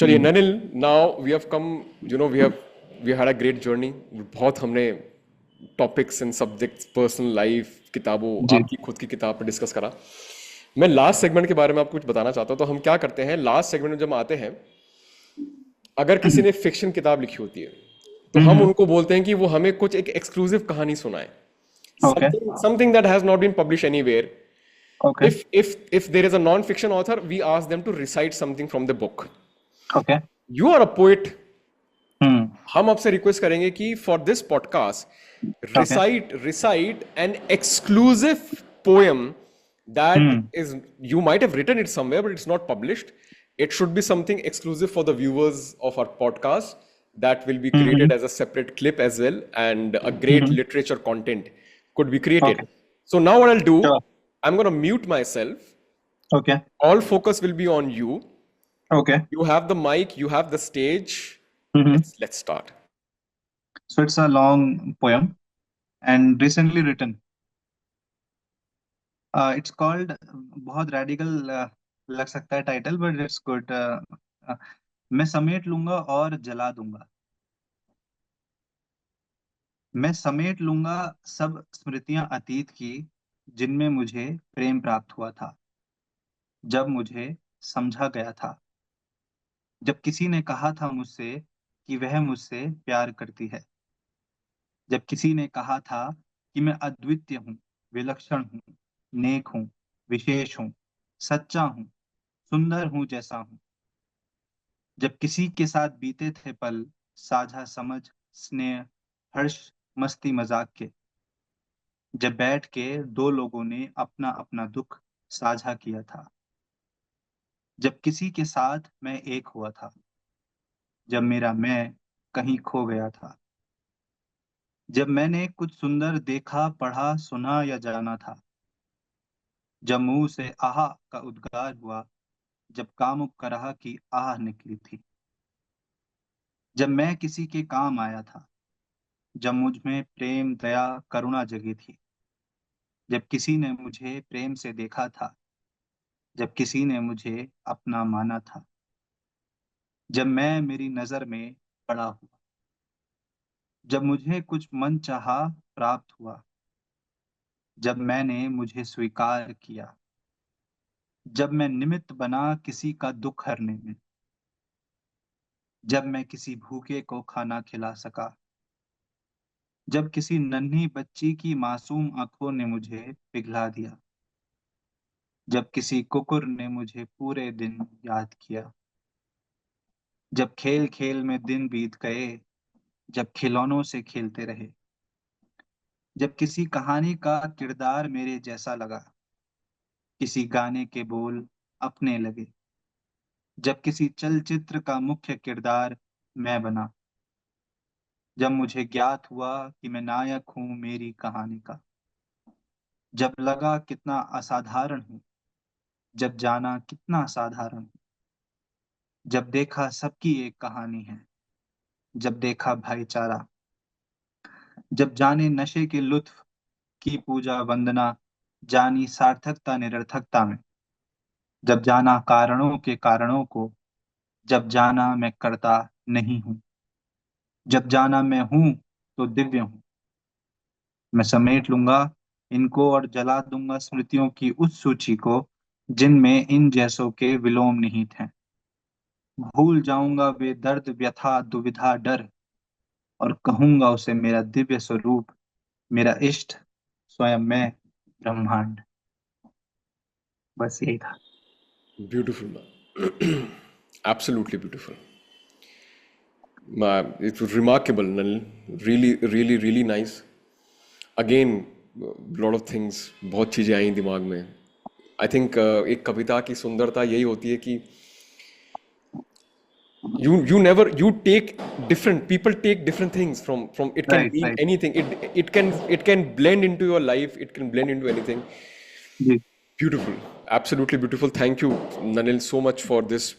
चलिए Nanil, now we have come, we had a great journey. बहुत हमने topics and subjects, personal life, किताबों, जी। आपकी खुद की किताब पर डिस्कस करा। मैं लास्ट सेगमेंट के बारे में आपको कुछ बताना चाहता हूँ। तो हम क्या करते हैं, लास्ट सेगमेंट में जब आते हैं, अगर किसी ने फिक्शन किताब लिखी होती है तो हम हम्म। उनको बोलते हैं कि वो हमें कुछ एक एक्सक्लूसिव कहानी सुनाए, okay. Something that has not been publish anywhere. Okay. If there is a non-fiction author, we ask them to recite something from the book. Okay. You are a poet. हम्म। हम आपसे रिक्वेस्ट करेंगे कि for this podcast okay. Recite an exclusive poem that hmm. is, you might have written it somewhere but it's not published. It should be something exclusive for the viewers of our podcast, that will be hmm. created as a separate clip as well, and a great hmm. literature content could be created. Okay. So now what I'll do, sure. I'm going to mute myself. Okay. All focus will be on you. Okay. You have the mic, you have the stage. Hmm. Let's start. So it's a long poem and recently written. It's called, बहुत radical लग सकता है title, but it's good. मैं समेट लूंगा और जला दूंगा। मैं समेट लूंगा सब स्मृतियां अतीत की, जिनमें मुझे प्रेम प्राप्त हुआ था, जब मुझे समझा गया था, जब किसी ने कहा था मुझसे कि वह मुझसे प्यार करती है, जब किसी ने कहा था कि मैं अद्वितीय हूँ, विलक्षण हूँ, नेक हूँ, विशेष हूँ, सच्चा हूँ, सुंदर हूँ जैसा हूँ, जब किसी के साथ बीते थे पल, साझा समझ, स्नेह, हर्ष, मस्ती मजाक के, जब बैठ के दो लोगों ने अपना अपना दुख साझा किया था, जब किसी के साथ मैं एक हुआ था, जब मेरा मैं कहीं खो गया था, जब मैंने कुछ सुंदर देखा, पढ़ा, सुना या जाना था, जब मुंह से आह का उद्गार हुआ, जब कामुक कराह की आह निकली थी, जब मैं किसी के काम आया था, जब मुझ में प्रेम, दया, करुणा जगी थी, जब किसी ने मुझे प्रेम से देखा था, जब किसी ने मुझे अपना माना था, जब मैं मेरी नजर में पड़ा हुआ, जब मुझे कुछ मन चाहा प्राप्त हुआ, जब मैंने मुझे स्वीकार किया, जब मैं निमित्त बना किसी का दुख हरने में, जब मैं किसी भूखे को खाना खिला सका, जब किसी नन्ही बच्ची की मासूम आंखों ने मुझे पिघला दिया, जब किसी कुकुर ने मुझे पूरे दिन याद किया, जब खेल खेल में दिन बीत गए, जब खिलौनों से खेलते रहे, जब किसी कहानी का किरदार मेरे जैसा लगा, किसी गाने के बोल अपने लगे, जब किसी चलचित्र का मुख्य किरदार मैं बना, जब मुझे ज्ञात हुआ कि मैं नायक हूँ मेरी कहानी का, जब लगा कितना असाधारण हूँ, जब जाना कितना साधारण हूँ, जब देखा सबकी एक कहानी है, जब देखा भाईचारा, जब जाने नशे के लुत्फ की पूजा वंदना, जानी सार्थकता निरर्थकता में, जब जाना कारणों के कारणों को, जब जाना मैं करता नहीं हूँ, जब जाना मैं हूँ तो दिव्य हूँ। मैं समेट लूंगा इनको और जला दूंगा स्मृतियों की उस सूची को, जिनमें इन जैसों के विलोम निहित हैं। भूल जाऊंगा वे दर्द, व्यथा, दुविधा, डर, और कहूंगा उसे मेरा दिव्य स्वरूप, मेरा इष्ट, स्वयं मैं, ब्रह्मांड। बस यही था। Beautiful, man. Absolutely beautiful. It was remarkable, Nalin. Really, really, really nice. Again, lot of things, बहुत चीज़ें आई दिमाग में। आई थिंक एक कविता की सुंदरता यही होती है कि you never, you take different people, take different things from it can right be right. anything, it can blend into your life, it can blend into anything. जी। Beautiful, absolutely beautiful. Thank you, Nanil, so much for this